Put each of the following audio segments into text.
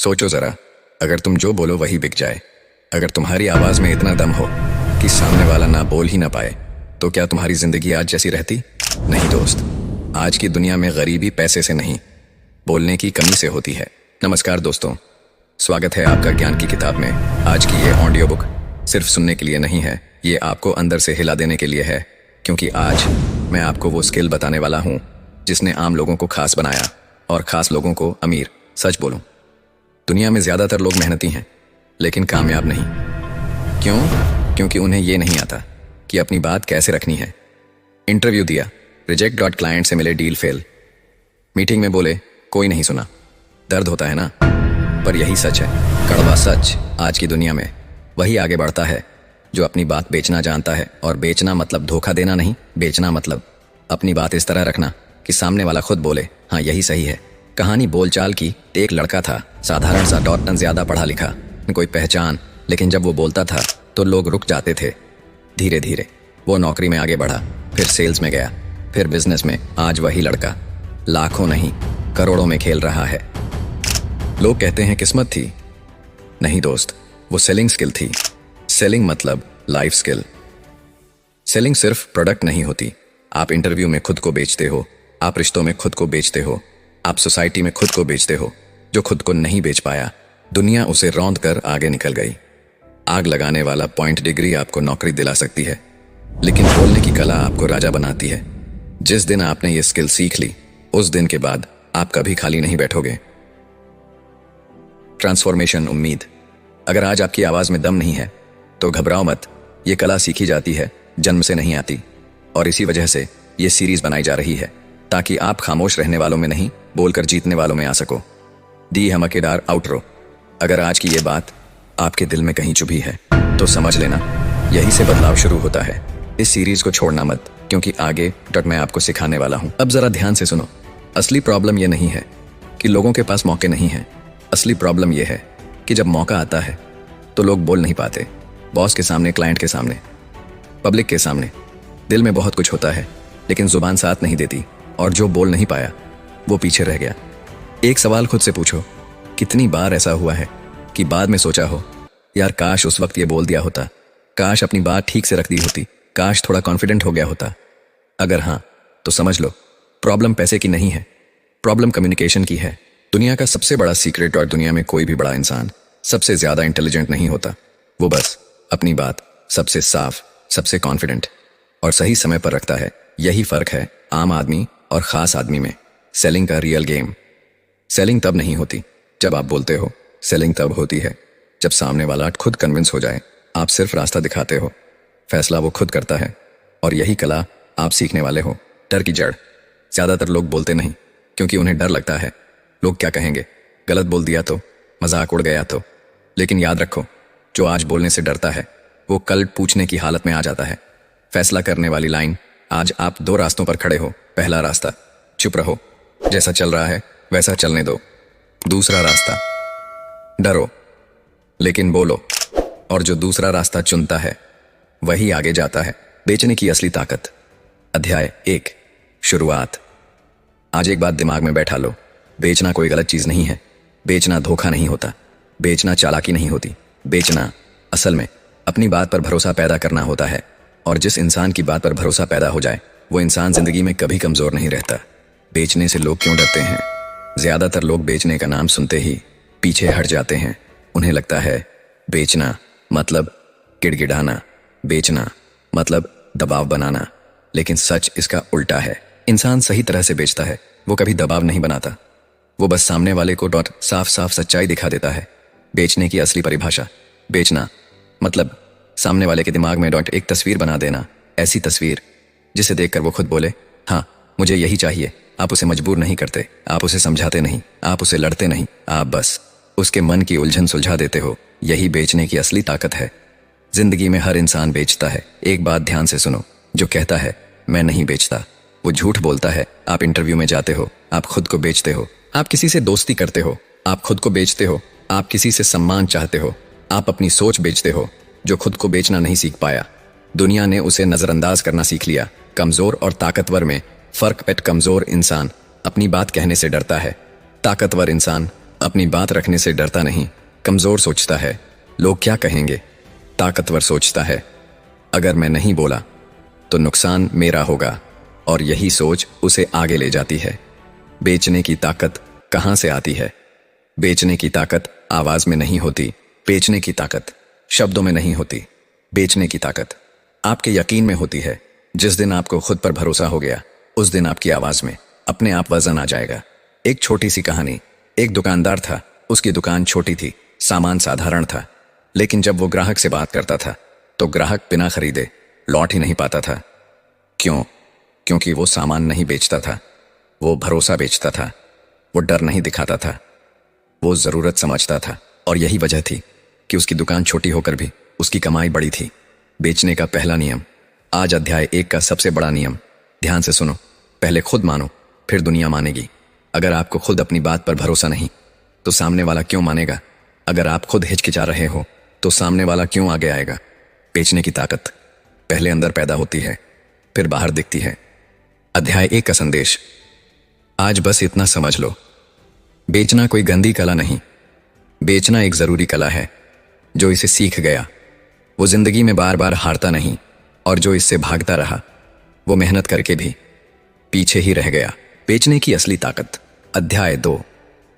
सोचो जरा, अगर तुम जो बोलो वही बिक जाए, अगर तुम्हारी आवाज में इतना दम हो कि सामने वाला ना बोल ही ना पाए, तो क्या तुम्हारी जिंदगी आज जैसी रहती? नहीं दोस्त, आज की दुनिया में गरीबी पैसे से नहीं, बोलने की कमी से होती है। नमस्कार दोस्तों, स्वागत है आपका ज्ञान की किताब में। आज की ये ऑडियो बुक सिर्फ सुनने के लिए नहीं है, ये आपको अंदर से हिला देने के लिए है, क्योंकि आज मैं आपको वो स्किल बताने वाला हूँ जिसने आम लोगों को खास बनाया और खास लोगों को अमीर। सच बोलूं, दुनिया में ज्यादातर लोग मेहनती हैं लेकिन कामयाब नहीं। क्यों? क्योंकि उन्हें यह नहीं आता कि अपनी बात कैसे रखनी है। इंटरव्यू दिया, रिजेक्ट डॉट क्लाइंट से मिले डील फेल, मीटिंग में बोले कोई नहीं सुना। दर्द होता है ना, पर यही सच है, कड़वा सच। आज की दुनिया में वही आगे बढ़ता है जो अपनी बात बेचना जानता है। और बेचना मतलब धोखा देना नहीं, बेचना मतलब अपनी बात इस तरह रखना कि सामने वाला खुद बोले हाँ यही सही है। कहानी बोलचाल की। एक लड़का था, साधारण सा, डॉट ज्यादा पढ़ा लिखा, कोई पहचान, लेकिन जब वो बोलता था तो लोग रुक जाते थे। धीरे धीरे वो नौकरी में आगे बढ़ा, फिर सेल्स में गया, फिर बिजनेस में। आज वही लड़का लाखों नहीं करोड़ों में खेल रहा है। लोग कहते हैं किस्मत थी, नहीं दोस्त, वो सेलिंग स्किल थी। सेलिंग मतलब लाइफ स्किल। सेलिंग सिर्फ प्रोडक्ट नहीं होती। आप इंटरव्यू में खुद को बेचते हो, आप रिश्तों में खुद को बेचते हो, आप सोसाइटी में खुद को बेचते हो। जो खुद को नहीं बेच पाया, दुनिया उसे रौंद कर आगे निकल गई। आग लगाने वाला पॉइंट डिग्री आपको नौकरी दिला सकती है, लेकिन बोलने की कला आपको राजा बनाती है। जिस दिन आपने ये स्किल सीख ली, उस दिन के बाद आप कभी खाली नहीं बैठोगे। ट्रांसफॉर्मेशन उम्मीद। अगर आज आपकी आवाज में दम नहीं है तो घबराओ मत, ये कला सीखी जाती है, जन्म से नहीं आती। और इसी वजह से ये सीरीज बनाई जा रही है, ताकि आप खामोश रहने वालों में नहीं, बोलकर जीतने वालों में आ सको। दी धमाकेदार आउटरो। अगर आज की ये बात आपके दिल में कहीं चुभी है तो समझ लेना, यही से बदलाव शुरू होता है। इस सीरीज को छोड़ना मत, क्योंकि आगे मैं आपको सिखाने वाला हूं। अब जरा ध्यान से सुनो। असली प्रॉब्लम यह नहीं है कि लोगों के पास मौके नहीं है। असली प्रॉब्लम यह है कि जब मौका आता है तो लोग बोल नहीं पाते। बॉस के सामने, क्लाइंट के सामने, पब्लिक के सामने। दिल में बहुत कुछ होता है, लेकिन जुबान साथ नहीं देती, और जो बोल नहीं पाया वो पीछे रह गया। एक सवाल खुद से पूछो, कितनी बार ऐसा हुआ है कि बाद में सोचा हो यार काश उस वक्त ये बोल दिया होता, काश अपनी बात ठीक से रख दी होती, काश थोड़ा कॉन्फिडेंट हो गया होता। अगर हाँ, तो समझ लो प्रॉब्लम पैसे की नहीं है, प्रॉब्लम कम्युनिकेशन की है। दुनिया का सबसे बड़ा सीक्रेट, और दुनिया में कोई भी बड़ा इंसान सबसे ज्यादा इंटेलिजेंट नहीं होता, वो बस अपनी बात सबसे साफ, सबसे कॉन्फिडेंट और सही समय पर रखता है। यही फर्क है आम आदमी और खास आदमी में। सेलिंग का रियल गेम। सेलिंग तब नहीं होती जब आप बोलते हो, सेलिंग तब होती है जब सामने वाला खुद कन्विंस हो जाए। आप सिर्फ रास्ता दिखाते हो, फैसला वो खुद करता है। और यही कला आप सीखने वाले हो। डर की जड़। ज्यादातर लोग बोलते नहीं क्योंकि उन्हें डर लगता है, लोग क्या कहेंगे, गलत बोल दिया तो, मजाक उड़ गया तो। लेकिन याद रखो, जो आज बोलने से डरता है वो कल पूछने की हालत में आ जाता है। फैसला करने वाली लाइन। आज आप दो रास्तों पर खड़े हो। पहला रास्ता, चुप रहो, जैसा चल रहा है वैसा चलने दो। दूसरा रास्ता, डरो लेकिन बोलो। और जो दूसरा रास्ता चुनता है वही आगे जाता है। बेचने की असली ताकत। अध्याय 1, शुरुआत। आज एक बात दिमाग में बैठा लो, बेचना कोई गलत चीज नहीं है। बेचना धोखा नहीं होता, बेचना चालाकी नहीं होती। बेचना असल में अपनी बात पर भरोसा पैदा करना होता है। और जिस इंसान की बात पर भरोसा पैदा हो जाए, वो इंसान जिंदगी में कभी कमजोर नहीं रहता। बेचने से लोग क्यों डरते हैं? ज्यादातर लोग बेचने का नाम सुनते ही पीछे हट जाते हैं। उन्हें लगता है बेचना मतलब गिड़गिड़ाना, बेचना मतलब दबाव बनाना। लेकिन सच इसका उल्टा है। इंसान सही तरह से बेचता है, वो कभी दबाव नहीं बनाता, वो बस सामने वाले को साफ साफ सच्चाई दिखा देता है। बेचने की असली परिभाषा। बेचना मतलब सामने वाले के दिमाग में एक तस्वीर बना देना। ऐसी तस्वीर जिसे देखकर वो खुद बोले हाँ मुझे यही चाहिए। आप उसे मजबूर नहीं करते, आप उसे समझाते नहीं, आप उसे लड़ते नहीं, आप बस उसके मन की उलझन सुलझा देते हो। यही बेचने की असली ताकत है। जिंदगी में हर इंसान बेचता है। एक बात ध्यान से सुनो, जो कहता है मैं नहीं बेचता, वो झूठ बोलता है। आप इंटरव्यू में जाते हो, आप खुद को बेचते हो। आप किसी से दोस्ती करते हो, आप खुद को बेचते हो। आप किसी से सम्मान चाहते हो, आप अपनी सोच बेचते हो। जो खुद को बेचना नहीं सीख पाया, दुनिया ने उसे नजरअंदाज करना सीख लिया। कमजोर और ताकतवर में फर्क। कमजोर इंसान अपनी बात कहने से डरता है, ताकतवर इंसान अपनी बात रखने से डरता नहीं, कमजोर सोचता है लोग क्या कहेंगे। ताकतवर सोचता है अगर मैं नहीं बोला तो नुकसान मेरा होगा, और यही सोच उसे आगे ले जाती है। बेचने की ताकत कहां से आती है? बेचने की ताकत आवाज में नहीं होती, बेचने की ताकत शब्दों में नहीं होती, बेचने की ताकत आपके यकीन में होती है। जिस दिन आपको खुद पर भरोसा हो गया, उस दिन आपकी आवाज में अपने आप वजन आ जाएगा। एक छोटी सी कहानी। एक दुकानदार था, उसकी दुकान छोटी थी, सामान साधारण था, लेकिन जब वो ग्राहक से बात करता था तो ग्राहक बिना खरीदे लौट ही नहीं पाता था। क्यों? क्योंकि वो सामान नहीं बेचता था, वो भरोसा बेचता था। वो डर नहीं दिखाता था, वो जरूरत समझता था। और यही वजह थी कि उसकी दुकान छोटी होकर भी उसकी कमाई बड़ी थी। बेचने का पहला नियम। आज अध्याय 1 का सबसे बड़ा नियम। ध्यान से सुनो। पहले खुद मानो, फिर दुनिया मानेगी। अगर आपको खुद अपनी बात पर भरोसा नहीं तो सामने वाला क्यों मानेगा? अगर आप खुद हिचकिचा रहे हो तो सामने वाला क्यों आगे आएगा? बेचने की ताकत पहले अंदर पैदा होती है, फिर बाहर दिखती है। अध्याय 1 का संदेश। आज बस इतना समझ लो, बेचना कोई गंदी कला नहीं, बेचना एक जरूरी कला है। जो इसे सीख गया वो जिंदगी में बार बार हारता नहीं, और जो इससे भागता रहा वो मेहनत करके भी पीछे ही रह गया। बेचने की असली ताकत। अध्याय 2।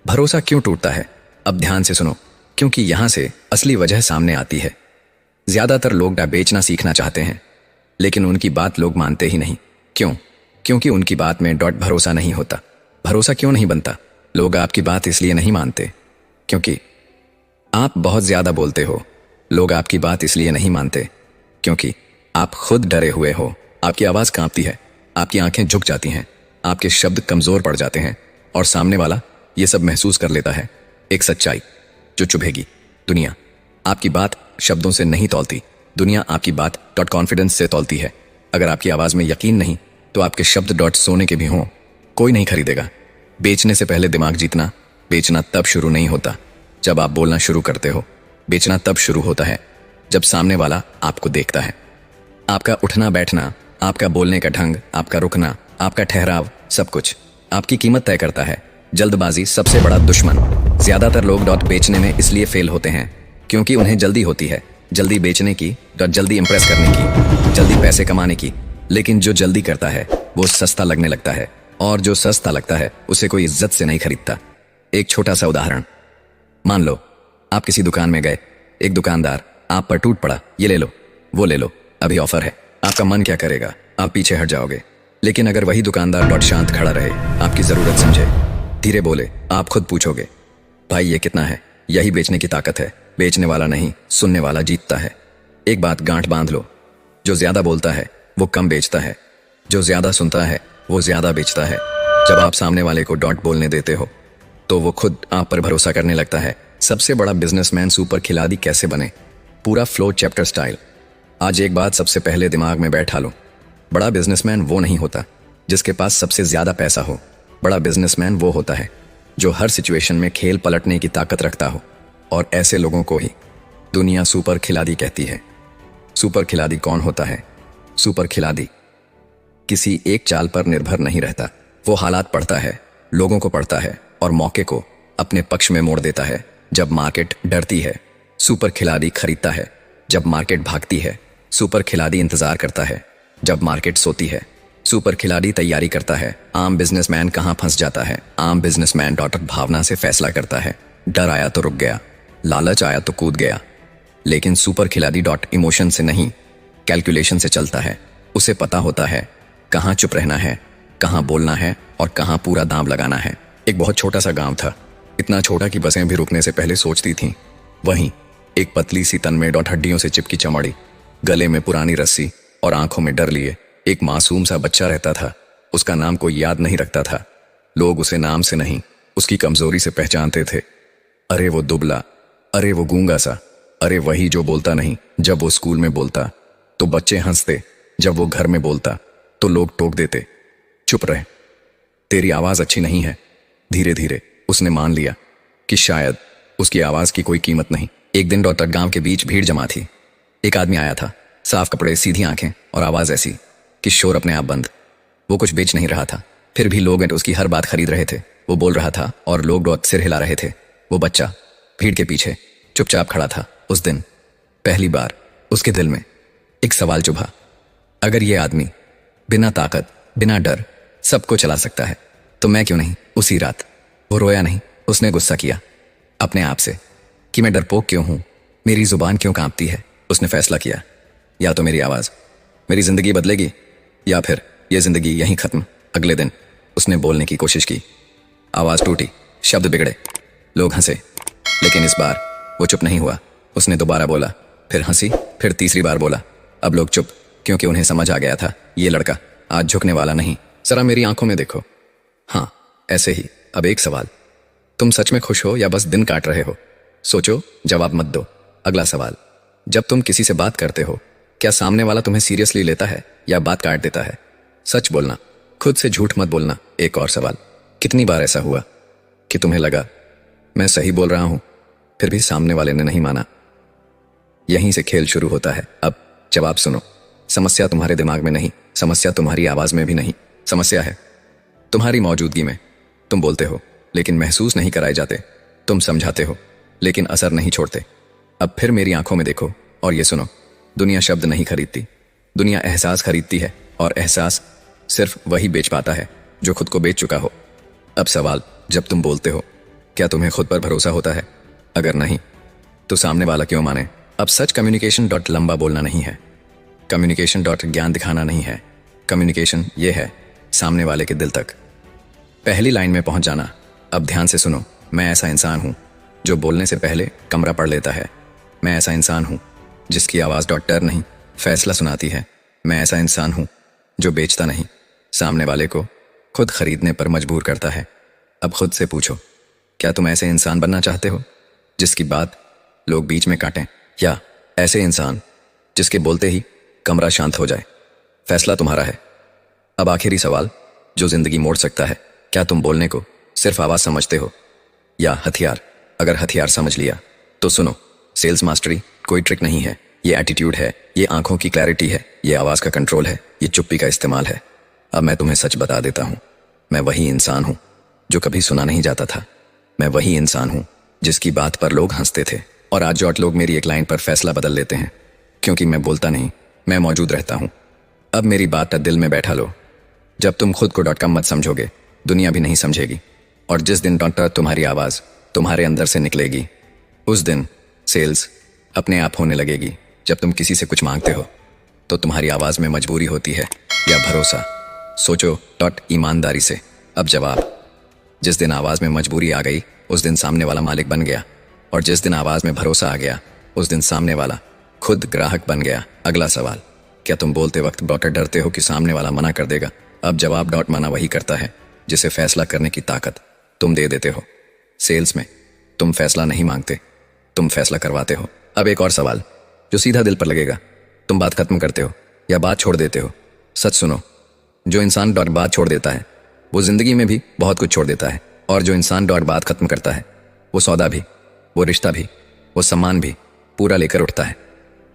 भरोसा क्यों टूटता है? अब ध्यान से सुनो, क्योंकि यहां से असली वजह सामने आती है। ज्यादातर लोग बेचना सीखना चाहते हैं, लेकिन उनकी बात लोग मानते ही नहीं। क्यों? क्योंकि उनकी बात में भरोसा नहीं होता। भरोसा क्यों नहीं बनता? लोग आपकी बात इसलिए नहीं मानते क्योंकि आप बहुत ज्यादा बोलते हो। लोग आपकी बात इसलिए नहीं मानते क्योंकि आप खुद डरे हुए हो। आपकी आवाज कांपती है, आपकी आंखें झुक जाती हैं, आपके शब्द कमजोर पड़ जाते हैं, और सामने वाला ये सब महसूस कर लेता है। एक सच्चाई जो चुभेगी। दुनिया आपकी बात शब्दों से नहीं तौलती, दुनिया आपकी बात कॉन्फिडेंस से तौलती है। अगर आपकी आवाज में यकीन नहीं तो आपके शब्द सोने के भी हों, कोई नहीं खरीदेगा। बेचने से पहले दिमाग जीतना। बेचना तब शुरू नहीं होता जब आप बोलना शुरू करते हो, बेचना तब शुरू होता है जब सामने वाला आपको देखता है। आपका उठना बैठना, आपका बोलने का ढंग, आपका रुकना, आपका ठहराव, सब कुछ आपकी कीमत तय करता है। जल्दबाजी सबसे बड़ा दुश्मन। ज्यादातर लोग बेचने में इसलिए फेल होते हैं क्योंकि उन्हें जल्दी होती है, जल्दी बेचने की, जल्दी इंप्रेस करने की, जल्दी पैसे कमाने की। लेकिन जो जल्दी करता है वो सस्ता लगने लगता है, और जो सस्ता लगता है उसे कोई इज्जत से नहीं खरीदता। एक छोटा सा उदाहरण। मान लो आप किसी दुकान में गए, एक दुकानदार आप पर टूट पड़ा, ये ले लो, वो ले लो, अभी ऑफर है। आपका मन क्या करेगा? आप पीछे हट जाओगे। लेकिन अगर वही दुकानदार शांत खड़ा रहे, आपकी जरूरत समझे, धीरे बोले, आप खुद पूछोगे भाई ये कितना है? यही बेचने की ताकत है। बेचने वाला नहीं, सुनने वाला जीतता है। एक बात गांठ बांध लो, जो ज्यादा बोलता है वो कम बेचता है, जो ज्यादा सुनता है वो ज्यादा बेचता है। जब आप सामने वाले को बोलने देते हो तो वो खुद आप पर भरोसा करने लगता है। सबसे बड़ा बिजनेसमैन सुपर खिलाड़ी कैसे बने? पूरा फ्लो चैप्टर स्टाइल। आज एक बात सबसे पहले दिमाग में बैठा लो, बड़ा बिजनेसमैन वो नहीं होता जिसके पास सबसे ज्यादा पैसा हो। बड़ा बिजनेसमैन वो होता है जो हर सिचुएशन में खेल पलटने की ताकत रखता हो, और ऐसे लोगों को ही दुनिया सुपर खिलाड़ी कहती है। सुपर खिलाड़ी कौन होता है? सुपर खिलाड़ी किसी एक चाल पर निर्भर नहीं रहता। वो हालात पढ़ता है, लोगों को पढ़ता है, और मौके को अपने पक्ष में मोड़ देता है। जब मार्केट डरती है, सुपर खिलाड़ी खरीदता है। जब मार्केट भागती है, सुपर खिलाड़ी इंतजार करता है। जब मार्केट सोती है, सुपर खिलाड़ी तैयारी करता है। आम बिजनेसमैन कहां फंस जाता है? आम बिजनेसमैन भावना से फैसला करता है। डर आया तो रुक गया, लालच आया तो कूद गया। लेकिन सुपर खिलाड़ी इमोशन से नहीं, कैलकुलेशन से चलता है। उसे पता होता है कहां चुप रहना है, कहां बोलना है, और कहां पूरा दांव लगाना है। एक बहुत छोटा सा गांव था, इतना छोटा कि बसें भी रुकने से पहले सोचती थीं। वहीं एक पतली सी तन में हड्डियों से चिपकी चमड़ी, गले में पुरानी रस्सी और आंखों में डर लिए एक मासूम सा बच्चा रहता था। उसका नाम कोई याद नहीं रखता था। लोग उसे नाम से नहीं, उसकी कमजोरी से पहचानते थे। अरे वो दुबला, अरे वो गूंगा सा, अरे वही जो बोलता नहीं। जब वो स्कूल में बोलता तो बच्चे हंसते, जब वो घर में बोलता तो लोग टोक देते, चुप रहे, तेरी आवाज अच्छी नहीं है। धीरे धीरे उसने मान लिया कि शायद उसकी आवाज की कोई कीमत नहीं। एक दिन गांव के बीच भीड़ जमा थी। एक आदमी आया था, साफ कपड़े, सीधी आंखें, और आवाज ऐसी कि शोर अपने आप बंद। वो कुछ बेच नहीं रहा था, फिर भी लोग उसकी हर बात खरीद रहे थे। वो बोल रहा था और लोग सिर हिला रहे थे। वो बच्चा भीड़ के पीछे चुपचाप खड़ा था। उस दिन पहली बार उसके दिल में एक सवाल चुभा, अगर ये आदमी बिना ताकत बिना डर सबको चला सकता है तो मैं क्यों नहीं। उसी रात वो रोया नहीं, उसने गुस्सा किया अपने आप से कि मैं डरपोक क्यों हूं, मेरी जुबान क्यों कांपती है। उसने फैसला किया, या तो मेरी आवाज मेरी जिंदगी बदलेगी या फिर यह जिंदगी यहीं खत्म। अगले दिन उसने बोलने की कोशिश की, आवाज टूटी, शब्द बिगड़े, लोग हंसे, लेकिन इस बार वो चुप नहीं हुआ। उसने दोबारा बोला, फिर हंसी, फिर तीसरी बार बोला। अब लोग चुप, क्योंकि उन्हें समझ आ गया था ये लड़का आज झुकने वाला नहीं। जरा मेरी आंखों में देखो। हाँ, ऐसे ही। अब एक सवाल, तुम सच में खुश हो या बस दिन काट रहे हो? सोचो, जवाब मत दो। अगला सवाल, जब तुम किसी से बात करते हो क्या सामने वाला तुम्हें सीरियसली लेता है या बात काट देता है? सच बोलना, खुद से झूठ मत बोलना। एक और सवाल, कितनी बार ऐसा हुआ कि तुम्हें लगा मैं सही बोल रहा हूं, फिर भी सामने वाले ने नहीं माना? यहीं से खेल शुरू होता है। अब जवाब सुनो। समस्या तुम्हारे दिमाग में नहीं, समस्या तुम्हारी आवाज में भी नहीं, समस्या है तुम्हारी मौजूदगी में। तुम बोलते हो लेकिन महसूस नहीं कराए जाते, तुम समझाते हो लेकिन असर नहीं छोड़ते। अब फिर मेरी आंखों में देखो और ये सुनो, दुनिया शब्द नहीं खरीदती, दुनिया एहसास खरीदती है, और एहसास सिर्फ वही बेच पाता है जो खुद को बेच चुका हो। अब सवाल, जब तुम बोलते हो क्या तुम्हें खुद पर भरोसा होता है? अगर नहीं तो सामने वाला क्यों माने? अब सच कम्युनिकेशन डॉट लंबा बोलना नहीं है, कम्युनिकेशन डॉट ज्ञान दिखाना नहीं है। कम्युनिकेशन ये है सामने वाले के दिल तक, पहली लाइन में पहुंच जाना। अब ध्यान से सुनो, मैं ऐसा इंसान हूं जो बोलने से पहले कमरा पढ़ लेता है। मैं ऐसा इंसान हूं जिसकी आवाज डॉट डर नहीं फैसला सुनाती है। मैं ऐसा इंसान हूं जो बेचता नहीं, सामने वाले को खुद खरीदने पर मजबूर करता है। अब खुद से पूछो, क्या तुम ऐसे इंसान बनना चाहते हो जिसकी बात लोग बीच में काटें, या ऐसे इंसान जिसके बोलते ही कमरा शांत हो जाए? फैसला तुम्हारा है। अब आखिरी सवाल जो जिंदगी मोड़ सकता है, क्या तुम बोलने को सिर्फ आवाज समझते हो या हथियार? अगर हथियार समझ लिया तो सुनो, सेल्स मास्टरी कोई ट्रिक नहीं है, ये एटीट्यूड है, ये आंखों की क्लैरिटी है, ये आवाज का कंट्रोल है, ये चुप्पी का इस्तेमाल है। अब मैं तुम्हें सच बता देता हूं, मैं वही इंसान हूं जो कभी सुना नहीं जाता था। मैं वही इंसान हूं जिसकी बात पर लोग हंसते थे, और आज जॉट लोग मेरी एक लाइन पर फैसला बदल लेते हैं, क्योंकि मैं बोलता नहीं, मैं मौजूद रहता हूं। अब मेरी बात दिल में बैठा लो, जब तुम खुद को .com मत समझोगे, दुनिया भी नहीं समझेगी। और जिस दिन डॉक्टर तुम्हारी आवाज तुम्हारे अंदर से निकलेगी, उस दिन सेल्स अपने आप होने लगेगी। जब तुम किसी से कुछ मांगते हो तो तुम्हारी आवाज में मजबूरी होती है या भरोसा? सोचो ईमानदारी से। अब जवाब, जिस दिन आवाज में मजबूरी आ गई उस दिन सामने वाला मालिक बन गया, और जिस दिन आवाज में भरोसा आ गया उस दिन सामने वाला खुद ग्राहक बन गया। अगला सवाल, क्या तुम बोलते वक्त डॉक्टर डरते हो कि सामने वाला मना कर देगा? अब जवाब, मना वही करता है जिसे फैसला करने की ताकत तुम दे देते हो। सेल्स में तुम फैसला नहीं मांगते, तुम फैसला करवाते हो। अब एक और सवाल जो सीधा दिल पर लगेगा, तुम बात खत्म करते हो या बात छोड़ देते हो? सच सुनो, जो इंसान बात छोड़ देता है वो जिंदगी में भी बहुत कुछ छोड़ देता है, और जो इंसान बात खत्म करता है वो सौदा भी, वो रिश्ता भी, वो सम्मान भी पूरा लेकर उठता है।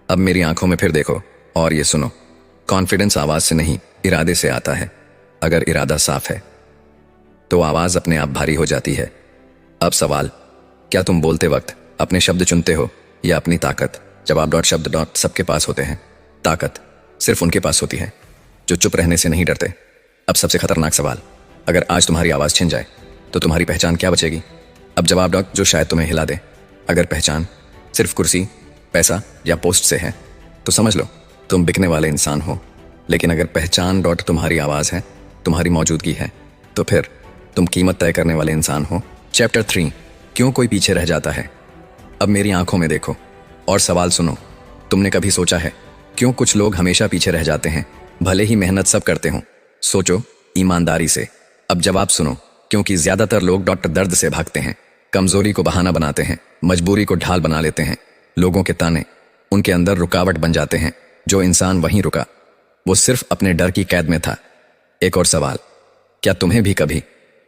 अब मेरी आंखों में फिर देखो और ये सुनो, कॉन्फिडेंस आवाज से नहीं इरादे से आता है। अगर इरादा साफ है तो आवाज अपने आप भारी हो जाती है। अब सवाल, क्या तुम बोलते वक्त अपने शब्द चुनते हो या अपनी ताकत? जवाब, शब्द सबके पास होते हैं, ताकत सिर्फ उनके पास होती है जो चुप रहने से नहीं डरते। अब सबसे खतरनाक सवाल, अगर आज तुम्हारी आवाज छिन जाए तो तुम्हारी पहचान क्या बचेगी? अब जवाब, जो शायद तुम्हें हिला दे। अगर पहचान सिर्फ कुर्सी, पैसा या पोस्ट से है तो समझ लो तुम बिकने वाले इंसान हो। लेकिन अगर पहचान तुम्हारी आवाज है, तुम्हारी मौजूदगी है, तो फिर तुम कीमत तय करने वाले इंसान हो। चैप्टर 3, क्यों कोई पीछे रह जाता है। अब मेरी आंखों में देखो और सवाल सुनो, तुमने कभी सोचा है क्यों कुछ लोग हमेशा पीछे रह जाते हैं भले ही मेहनत सब करते हों? सोचो ईमानदारी से। अब जवाब सुनो, क्योंकि ज्यादातर लोग दर्द से भागते हैं, कमजोरी को बहाना बनाते हैं, मजबूरी को ढाल बना लेते हैं। लोगों के ताने उनके अंदर रुकावट बन जाते हैं। जो इंसान वहीं रुका वो सिर्फ अपने डर की कैद में था। एक और सवाल, क्या तुम्हें भी कभी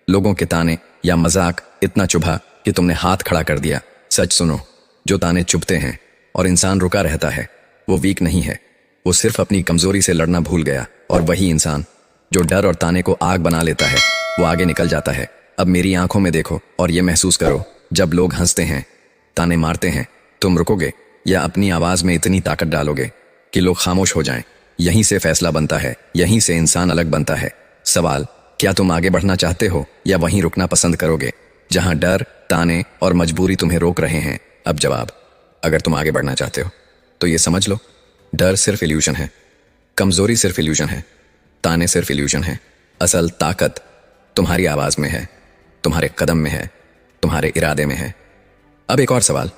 लोगों के ताने या मजाक इतना चुभा कि तुमने हाथ खड़ा कर दिया? सच सुनो, जो ताने चुभते हैं और इंसान रुका रहता है वो वीक नहीं है, वो सिर्फ अपनी कमजोरी से लड़ना भूल गया। और वही इंसान जो डर और ताने को आग बना लेता है वो आगे निकल जाता है। अब मेरी आंखों में देखो और ये महसूस करो जब लोग हंसते हैं, ताने मारते हैं, तुम रुकोगे या अपनी आवाज में इतनी ताकत डालोगे कि लोग खामोश हो जाएं? यहीं से फैसला बनता है, यहीं से इंसान अलग बनता है। सवाल, क्या तुम आगे बढ़ना चाहते हो या वहीं रुकना पसंद करोगे जहां डर, ताने और मजबूरी तुम्हें रोक रहे हैं? अब जवाब, अगर तुम आगे बढ़ना चाहते हो तो ये समझ लो, डर सिर्फ इल्यूजन है, कमजोरी सिर्फ इल्यूजन है, ताने सिर्फ इल्यूजन है। असल ताकत तुम्हारी आवाज में है, तुम्हारे कदम में है, तुम्हारे इरादे में है। अब एक और सवाल,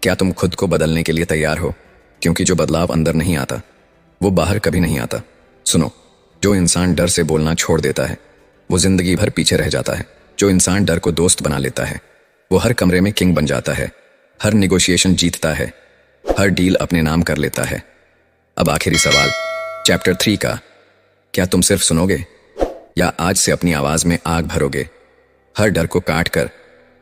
क्या तुम खुद को बदलने के लिए तैयार हो? क्योंकि जो बदलाव अंदर नहीं आता वो बाहर कभी नहीं आता। सुनो, जो इंसान डर से बोलना छोड़ देता है वो जिंदगी भर पीछे रह जाता है। जो इंसान डर को दोस्त बना लेता है वो हर कमरे में किंग बन जाता है, हर निगोशिएशन जीतता है, हर डील अपने नाम कर लेता है। अब आखिरी सवाल चैप्टर 3 का, क्या तुम सिर्फ सुनोगे या आज से अपनी आवाज में आग भरोगे? हर डर को काट कर,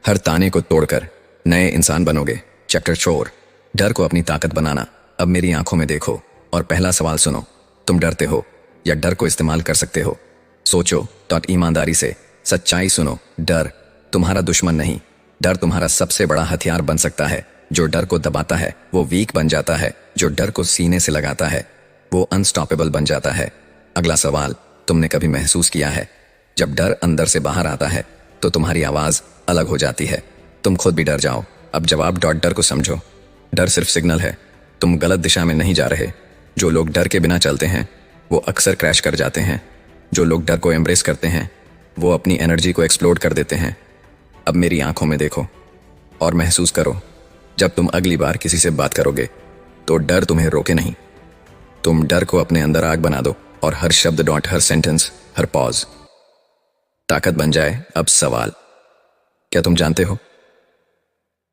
हर ताने को तोड़कर नए इंसान बनोगे। चैप्टर 4, डर को अपनी ताकत बनाना। अब मेरी आंखों में देखो और पहला सवाल सुनो, तुम डरते हो या डर को इस्तेमाल कर सकते हो? सोचो तो ईमानदारी से, सच्चाई सुनो। डर तुम्हारा दुश्मन नहीं, डर तुम्हारा सबसे बड़ा हथियार बन सकता है। जो डर को दबाता है वो वीक बन जाता है, जो डर को सीने से लगाता है वो अनस्टॉपेबल बन जाता है। अगला सवाल, तुमने कभी महसूस किया है जब डर अंदर से बाहर आता है तो तुम्हारी आवाज अलग हो जाती है? तुम खुद भी डर जाओ। अब जवाब, डर को समझो। डर सिर्फ सिग्नल है, तुम गलत दिशा में नहीं जा रहे। जो लोग डर के बिना चलते हैं वो अक्सर क्रैश कर जाते हैं। जो लोग डर को एम्ब्रेस करते हैं वो अपनी एनर्जी को एक्सप्लोड कर देते हैं। अब मेरी आंखों में देखो और महसूस करो, जब तुम अगली बार किसी से बात करोगे तो डर तुम्हें रोके नहीं, तुम डर को अपने अंदर आग बना दो और हर शब्द, हर सेंटेंस, हर पॉज ताकत बन जाए। अब सवाल, क्या तुम जानते हो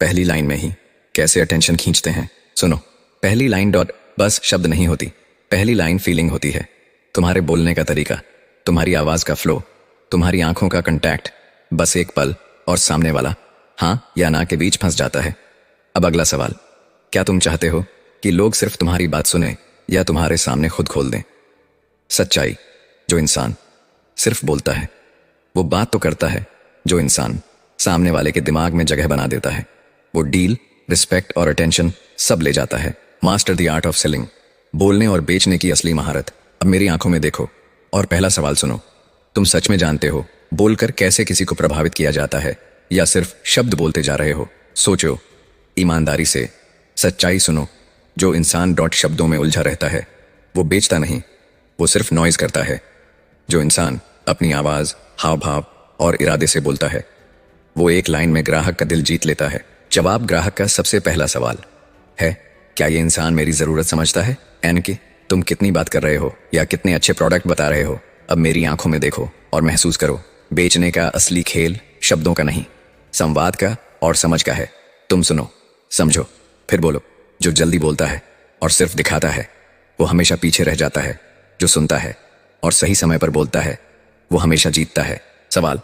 पहली लाइन में ही कैसे अटेंशन खींचते हैं? सुनो, पहली लाइन बस शब्द नहीं होती, पहली लाइन फीलिंग होती है। तुम्हारे बोलने का तरीका, तुम्हारी आवाज का फ्लो, तुम्हारी आंखों का कांटेक्ट, बस एक पल और सामने वाला हाँ या ना के बीच फंस जाता है। अब अगला सवाल, क्या तुम चाहते हो कि लोग सिर्फ तुम्हारी बात सुने या तुम्हारे सामने खुद खोल दें? सच्चाई, जो इंसान सिर्फ बोलता है वो बात तो करता है। जो इंसान सामने वाले के दिमाग में जगह बना देता है वो डील, रिस्पेक्ट और अटेंशन सब ले जाता है। Master the art of selling, बोलने और बेचने की असली महारत। अब मेरी आंखों में देखो और पहला सवाल सुनो, तुम सच में जानते हो बोलकर कैसे किसी को प्रभावित किया जाता है या सिर्फ शब्द बोलते जा रहे हो? सोचो ईमानदारी से, सच्चाई सुनो। जो इंसान शब्दों में उलझा रहता है वो बेचता नहीं, वो सिर्फ नॉइज करता है। जो इंसान अपनी आवाज, हाव भाव और इरादे से बोलता है वो एक लाइन में ग्राहक का दिल जीत लेता है। जवाब, ग्राहक का सबसे पहला सवाल है, क्या ये इंसान मेरी जरूरत समझता है? एन की तुम कितनी बात कर रहे हो या कितने अच्छे प्रोडक्ट बता रहे हो? अब मेरी आंखों में देखो और महसूस करो, बेचने का असली खेल शब्दों का नहीं, संवाद का और समझ का है। तुम सुनो, समझो, फिर बोलो। जो जल्दी बोलता है और सिर्फ दिखाता है वो हमेशा पीछे रह जाता है। जो सुनता है और सही समय पर बोलता है वो हमेशा जीतता है। सवाल,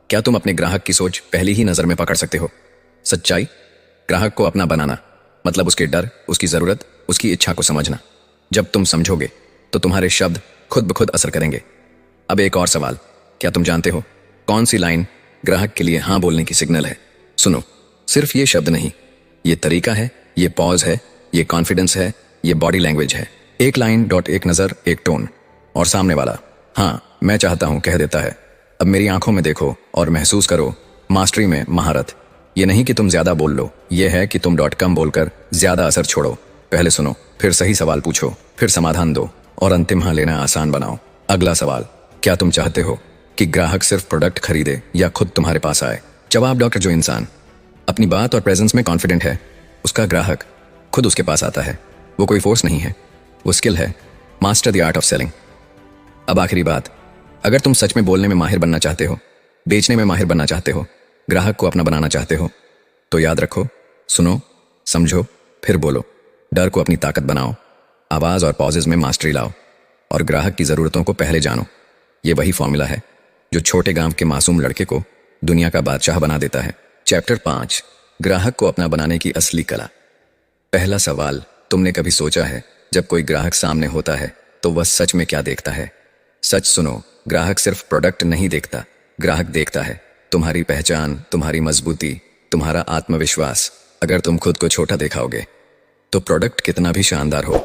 क्या तुम अपने ग्राहक की सोच पहली ही नजर में पकड़ सकते हो? सच्चाई, ग्राहक को अपना बनाना मतलब उसके डर, उसकी जरूरत, उसकी इच्छा को समझना। जब तुम समझोगे तो तुम्हारे शब्द खुद ब खुद असर करेंगे। अब एक और सवाल, क्या तुम जानते हो कौन सी लाइन ग्राहक के लिए हाँ बोलने की सिग्नल है? सुनो, सिर्फ ये शब्द नहीं, ये तरीका है, ये पॉज है, ये कॉन्फिडेंस है, ये बॉडी लैंग्वेज है। एक लाइन, एक नजर, एक टोन और सामने वाला हाँ मैं चाहता हूं कह देता है। अब मेरी आंखों में देखो और महसूस करो, मास्टरी में महारत ये नहीं कि तुम ज्यादा बोल लो, ये है कि तुम कम बोलकर ज्यादा असर छोड़ो। पहले सुनो, फिर सही सवाल पूछो, फिर समाधान दो और अंतिम हाँ लेना आसान बनाओ। अगला सवाल, क्या तुम चाहते हो कि ग्राहक सिर्फ प्रोडक्ट खरीदे या खुद तुम्हारे पास आए? जवाब, जो इंसान अपनी बात और प्रेजेंस में कॉन्फिडेंट है उसका ग्राहक खुद उसके पास आता है। वो कोई फोर्स नहीं है, वो स्किल है, master the art of selling. अब आखिरी बात, अगर तुम सच में बोलने में माहिर बनना चाहते हो, बेचने में माहिर बनना चाहते हो, ग्राहक को अपना बनाना चाहते हो तो याद रखो, सुनो, समझो, फिर बोलो। डर को अपनी ताकत बनाओ, आवाज और पॉजेज में मास्टरी लाओ और ग्राहक की जरूरतों को पहले जानो। ये वही फॉर्मूला है जो छोटे गांव के मासूम लड़के को दुनिया का बादशाह बना देता है। चैप्टर 5, ग्राहक को अपना बनाने की असली कला। पहला सवाल, तुमने कभी सोचा है जब कोई ग्राहक सामने होता है तो वह सच में क्या देखता है? सच सुनो, ग्राहक सिर्फ प्रोडक्ट नहीं देखता, ग्राहक देखता है तुम्हारी पहचान, तुम्हारी मजबूती, तुम्हारा आत्मविश्वास। अगर तुम खुद को छोटा दिखाओगे तो प्रोडक्ट कितना भी शानदार हो,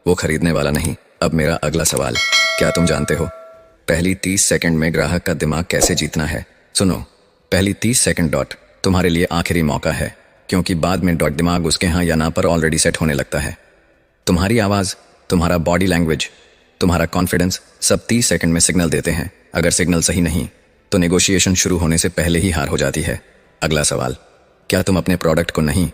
वो खरीदने वाला नहीं। अब मेरा अगला सवाल, क्या तुम जानते हो पहली 30 सेकंड में ग्राहक का दिमाग कैसे जीतना है? सुनो, पहली 30 सेकंड डॉट तुम्हारे लिए आखिरी मौका है, क्योंकि बाद में डॉट दिमाग उसके हाँ या ना पर ऑलरेडी सेट होने लगता है। तुम्हारी आवाज़, तुम्हारा बॉडी लैंग्वेज, तुम्हारा कॉन्फिडेंस सब 30 सेकंड में सिग्नल देते हैं। अगर सिग्नल सही नहीं तो नेगोशिएशन शुरू होने से पहले ही हार हो जाती है। अगला सवाल, क्या तुम अपने प्रोडक्ट को नहीं,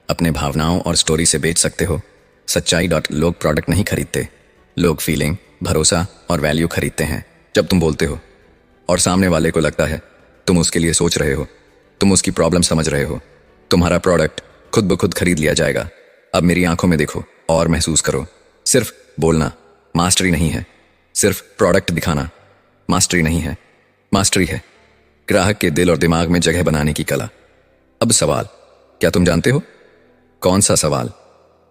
अपने भावनाओं और स्टोरी से बेच सकते हो? सच्चाई डॉट लोग प्रोडक्ट नहीं खरीदते, लोग फीलिंग, भरोसा और वैल्यू खरीदते हैं। जब तुम बोलते हो और सामने वाले को लगता है तुम उसके लिए सोच रहे हो, तुम उसकी प्रॉब्लम समझ रहे हो, तुम्हारा प्रोडक्ट खुद ब खुद खरीद लिया जाएगा। अब मेरी आंखों में देखो और महसूस करो। सिर्फ बोलना मास्टरी नहीं है, सिर्फ प्रोडक्ट दिखाना मास्टरी नहीं है। मास्टरी है ग्राहक के दिल और दिमाग में जगह बनाने की कला। अब सवाल, क्या तुम जानते हो कौन सा सवाल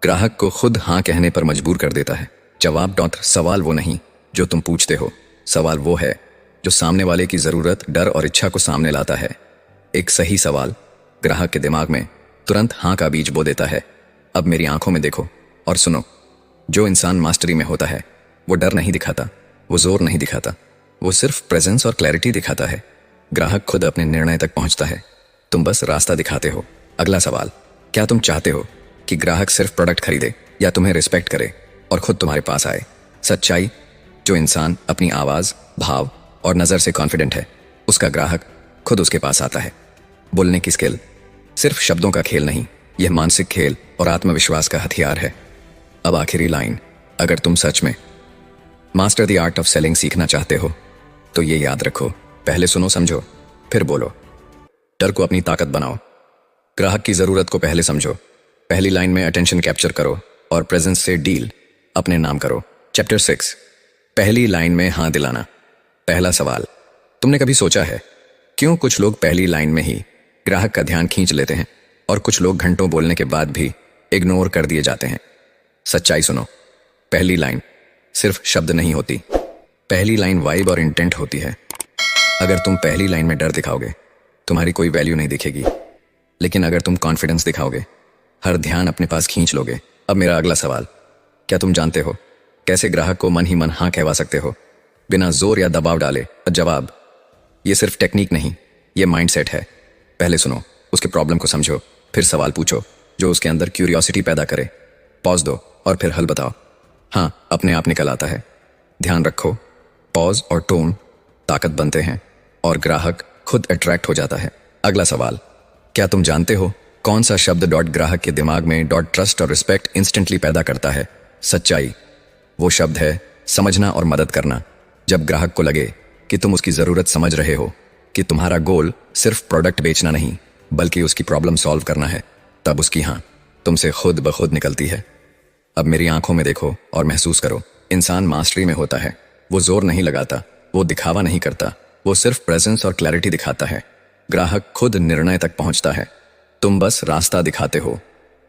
ग्राहक को खुद हाँ कहने पर मजबूर कर देता है? जवाब डॉट सवाल वो नहीं जो तुम पूछते हो, सवाल वो है जो सामने वाले की ज़रूरत, डर और इच्छा को सामने लाता है। एक सही सवाल ग्राहक के दिमाग में तुरंत हाँ का बीज बो देता है। अब मेरी आंखों में देखो और सुनो, जो इंसान मास्टरी में होता है वो डर नहीं दिखाता, वो जोर नहीं दिखाता, वो सिर्फ प्रेजेंस और क्लैरिटी दिखाता है। ग्राहक खुद अपने निर्णय तक पहुंचता है, तुम बस रास्ता दिखाते हो। अगला सवाल, क्या तुम चाहते हो कि ग्राहक सिर्फ प्रोडक्ट खरीदे या तुम्हें रिस्पेक्ट करे और खुद तुम्हारे पास आए? सच्चाई, जो इंसान अपनी आवाज़, भाव और नज़र से कॉन्फिडेंट है, उसका ग्राहक खुद उसके पास आता है। बोलने की स्किल सिर्फ शब्दों का खेल नहीं, यह मानसिक खेल और आत्मविश्वास का हथियार है। अब आखिरी लाइन, अगर तुम सच में master the art of selling सीखना चाहते हो तो ये याद रखो, पहले सुनो, समझो, फिर बोलो। डर को अपनी ताकत बनाओ, ग्राहक की ज़रूरत को पहले समझो, पहली लाइन में अटेंशन कैप्चर करो और प्रेजेंस से डील अपने नाम करो। चैप्टर 6, पहली लाइन में हाँ दिलाना। पहला सवाल, तुमने कभी सोचा है क्यों कुछ लोग पहली लाइन में ही ग्राहक का ध्यान खींच लेते हैं और कुछ लोग घंटों बोलने के बाद भी इग्नोर कर दिए जाते हैं? सच्चाई सुनो, पहली लाइन सिर्फ शब्द नहीं होती, पहली लाइन वाइब और इंटेंट होती है। अगर तुम पहली लाइन में डर दिखाओगे तुम्हारी कोई वैल्यू नहीं दिखेगी, लेकिन अगर तुम कॉन्फिडेंस दिखाओगे हर ध्यान अपने पास खींच लोगे। अब मेरा अगला सवाल, क्या तुम जानते हो कैसे ग्राहक को मन ही मन हाँ कहवा सकते हो बिना जोर या दबाव डाले? जवाब, ये सिर्फ टेक्निक नहीं, ये माइंडसेट है। पहले सुनो, उसके प्रॉब्लम को समझो, फिर सवाल पूछो जो उसके अंदर क्यूरियोसिटी पैदा करे। पॉज दो और फिर हल बताओ। हाँ अपने आप निकल आता है। ध्यान रखो, पॉज और टोन ताकत बनते हैं और ग्राहक खुद अट्रैक्ट हो जाता है। अगला सवाल, क्या तुम जानते हो कौन सा शब्द डॉट ग्राहक के दिमाग में डॉट ट्रस्ट और रिस्पेक्ट इंस्टेंटली पैदा करता है? सच्चाई, वो शब्द है समझना और मदद करना। जब ग्राहक को लगे कि तुम उसकी ज़रूरत समझ रहे हो, कि तुम्हारा गोल सिर्फ प्रोडक्ट बेचना नहीं बल्कि उसकी प्रॉब्लम सॉल्व करना है, तब उसकी हाँ तुमसे खुद ब खुद निकलती है। अब मेरी आंखों में देखो और महसूस करो, इंसान मास्टरी में होता है, वो जोर नहीं लगाता, वो दिखावा नहीं करता, वो सिर्फ प्रेजेंस और क्लैरिटी दिखाता है। ग्राहक खुद निर्णय तक पहुंचता है, तुम बस रास्ता दिखाते हो।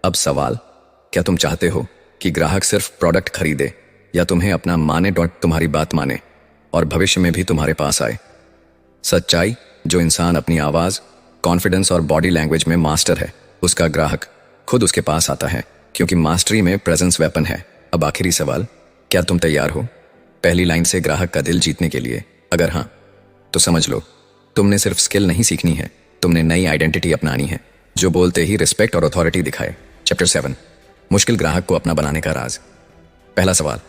अब सवाल, क्या तुम चाहते हो कि ग्राहक सिर्फ प्रोडक्ट खरीदे या तुम्हें अपना माने डॉट तुम्हारी बात माने और भविष्य में भी तुम्हारे पास आए? सच्चाई, जो इंसान अपनी आवाज़, कॉन्फिडेंस और बॉडी लैंग्वेज में मास्टर है, उसका ग्राहक खुद उसके पास आता है, क्योंकि मास्टरी में प्रेजेंस वेपन है। अब आखिरी सवाल, क्या तुम तैयार हो पहली लाइन से ग्राहक का दिल जीतने के लिए? अगर हाँ तो समझ लो, तुमने सिर्फ स्किल नहीं सीखनी है, तुमने नई आइडेंटिटी अपनानी है जो बोलते ही रिस्पेक्ट और अथॉरिटी दिखाए। चैप्टर 7, मुश्किल ग्राहक को अपना बनाने का राज। पहला सवाल,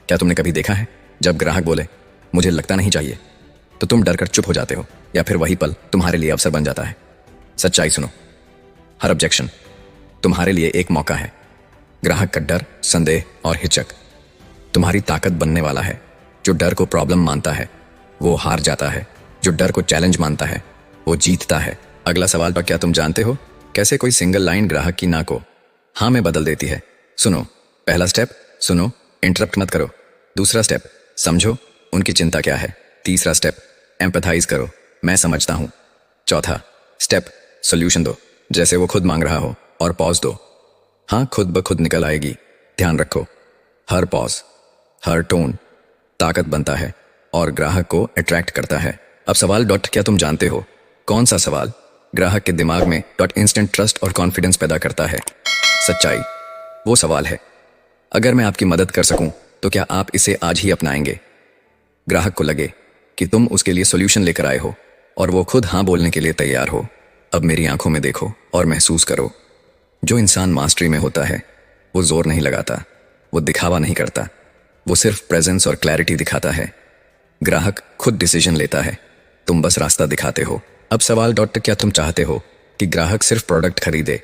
क्या तुमने कभी देखा है जब ग्राहक बोले मुझे लगता नहीं चाहिए तो तुम डर कर चुप हो जाते हो या फिर वही पल तुम्हारे लिए अवसर बन जाता है? सच्चाई सुनो, हर ऑब्जेक्शन तुम्हारे लिए एक मौका है। ग्राहक का डर, संदेह और हिचक तुम्हारी ताकत बनने वाला है। जो डर को प्रॉब्लम मानता है वो हार जाता है, जो डर को चैलेंज मानता है वो जीतता है। अगला सवाल पर, क्या तुम जानते हो कैसे कोई सिंगल लाइन ग्राहक की ना को हाँ में बदल देती है? सुनो, पहला स्टेप सुनो, इंटरप्ट मत करो। दूसरा स्टेप, समझो उनकी चिंता क्या है। तीसरा स्टेप, एम्पैथाइज करो, मैं समझता हूँ। चौथा स्टेप, सॉल्यूशन दो जैसे वो खुद मांग रहा हो। और पॉज दो, हाँ खुद ब खुद निकल आएगी। ध्यान रखो, हर पॉज, हर टोन ताकत बनता है और ग्राहक को अट्रैक्ट करता है। अब सवाल डॉट, क्या तुम जानते हो कौन सा सवाल ग्राहक के दिमाग में इंस्टेंट ट्रस्ट और कॉन्फिडेंस पैदा करता है। सच्चाई। वो सवाल है, अगर मैं आपकी मदद कर सकूं तो क्या आप इसे आज ही अपनाएंगे? ग्राहक को लगे कि तुम उसके लिए सॉल्यूशन लेकर आए हो और वो खुद हाँ बोलने के लिए तैयार हो। अब मेरी आंखों में देखो और महसूस करो। जो इंसान मास्टरी में होता है वो जोर नहीं लगाता, वो दिखावा नहीं करता, वो सिर्फ प्रेजेंस और क्लैरिटी दिखाता है। ग्राहक खुद डिसीजन लेता है, तुम बस रास्ता दिखाते हो। अब सवाल डॉक्टर, क्या तुम चाहते हो कि ग्राहक सिर्फ प्रोडक्ट खरीदे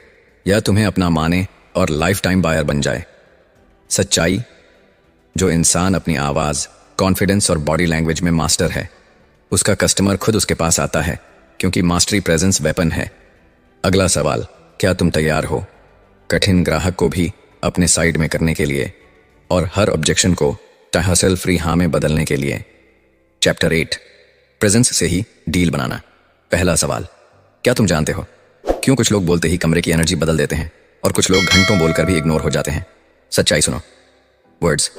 या तुम्हें अपना माने और लाइफ टाइम बायर बन जाए? सच्चाई। जो इंसान अपनी आवाज, कॉन्फिडेंस और बॉडी लैंग्वेज में मास्टर है उसका कस्टमर खुद उसके पास आता है, क्योंकि मास्टरी प्रेजेंस वेपन है। अगला सवाल, क्या तुम तैयार हो कठिन ग्राहक को भी अपने साइड में करने के लिए और हर ऑब्जेक्शन को हसल फ्री हाँ में बदलने के लिए? चैप्टर 8, प्रेजेंस से ही डील बनाना। पहला सवाल, क्या तुम जानते हो क्यों कुछ लोग बोलते ही कमरे की एनर्जी बदल देते हैं और कुछ लोग घंटों बोलकर भी इग्नोर हो जाते हैं? सच्चाई सुनो। वर्ड्स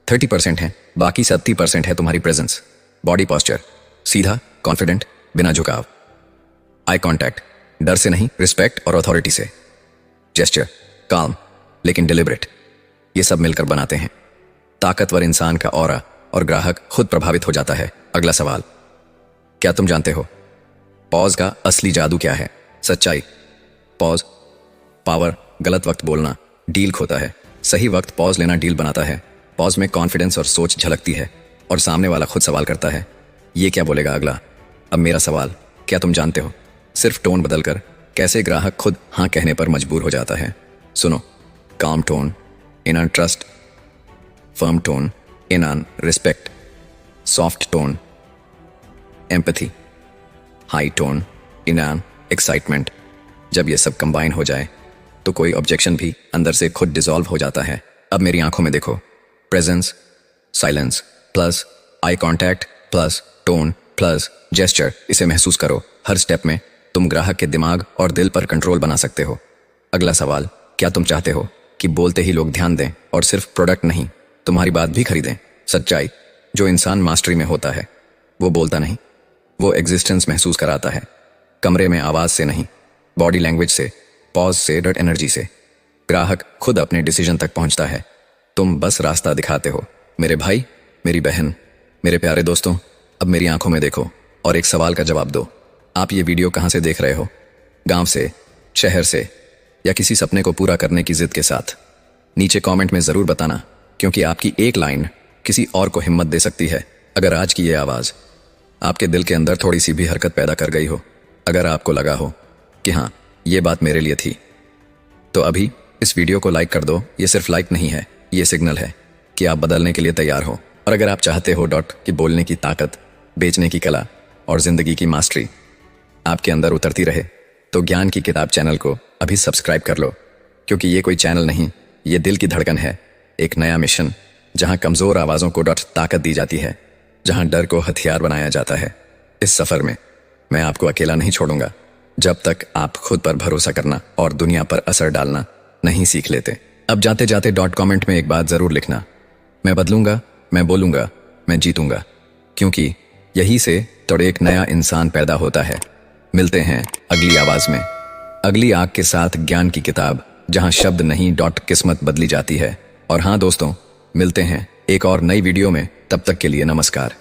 30% है, बाकी 70% है तुम्हारी प्रेजेंस। बॉडी पॉस्चर सीधा, कॉन्फिडेंट, बिना झुकाव। आई कांटेक्ट डर से नहीं, रिस्पेक्ट और अथॉरिटी से। जेस्चर काम लेकिन डिलिबरेट। ये सब मिलकर बनाते हैं ताकतवर इंसान का ऑरा और ग्राहक खुद प्रभावित हो जाता है। अगला सवाल, क्या तुम जानते हो पॉज का असली जादू क्या है? सच्चाई। Pause power. गलत वक्त बोलना डील खोता है, सही वक्त पॉज लेना डील बनाता है। पॉज में कॉन्फिडेंस और सोच झलकती है और सामने वाला खुद सवाल करता है, ये क्या बोलेगा अगला? अब मेरा सवाल, क्या तुम जानते हो सिर्फ टोन बदलकर कैसे ग्राहक खुद हाँ कहने पर मजबूर हो जाता है? सुनो। काम tone in on trust, firm tone in on respect, soft tone empathy, high tone in on excitement. जब ये सब कंबाइन हो जाए तो कोई ऑब्जेक्शन भी अंदर से खुद डिसॉल्व हो जाता है। अब मेरी आंखों में देखो। Presence, silence plus eye contact plus tone plus gesture, इसे महसूस करो। हर स्टेप में तुम ग्राहक के दिमाग और दिल पर कंट्रोल बना सकते हो। अगला सवाल, क्या तुम चाहते हो कि बोलते ही लोग ध्यान दें और सिर्फ प्रोडक्ट नहीं तुम्हारी बात भी खरीदें? सच्चाई। जो इंसान मास्टरी में होता है वो बोलता नहीं, वो एग्जिस्टेंस महसूस कराता है। कमरे में आवाज से नहीं, बॉडी लैंग्वेज से, पॉज से, डट एनर्जी से। ग्राहक खुद अपने डिसीजन तक पहुंचता है, तुम बस रास्ता दिखाते हो। मेरे भाई, मेरी बहन, मेरे प्यारे दोस्तों, अब मेरी आंखों में देखो और एक सवाल का जवाब दो। आप ये वीडियो कहाँ से देख रहे हो? गांव से, शहर से, या किसी सपने को पूरा करने की जिद के साथ? नीचे कमेंट में जरूर बताना, क्योंकि आपकी एक लाइन किसी और को हिम्मत दे सकती है। अगर आज की ये आवाज आपके दिल के अंदर थोड़ी सी भी हरकत पैदा कर गई हो, अगर आपको लगा हो कि हाँ ये बात मेरे लिए थी, तो अभी इस वीडियो को लाइक कर दो। ये सिर्फ लाइक नहीं है, ये सिग्नल है कि आप बदलने के लिए तैयार हो। और अगर आप चाहते हो कि बोलने की ताकत, बेचने की कला और जिंदगी की मास्टरी आपके अंदर उतरती रहे, तो ज्ञान की किताब चैनल को अभी सब्सक्राइब कर लो। क्योंकि ये कोई चैनल नहीं, ये दिल की धड़कन है। एक नया मिशन जहां कमजोर आवाजों को ताकत दी जाती है, जहां डर को हथियार बनाया जाता है। इस सफर में मैं आपको अकेला नहीं छोड़ूंगा जब तक आप खुद पर भरोसा करना और दुनिया पर असर डालना नहीं सीख लेते। अब जाते जाते कमेंट में एक बात जरूर लिखना, मैं बदलूंगा, मैं बोलूंगा, मैं जीतूंगा। क्योंकि यही से तो एक नया इंसान पैदा होता है। मिलते हैं अगली आवाज में, अगली आग के साथ, ज्ञान की किताब, जहां शब्द नहीं किस्मत बदली जाती है। और हाँ दोस्तों, मिलते हैं एक और नई वीडियो में। तब तक के लिए नमस्कार।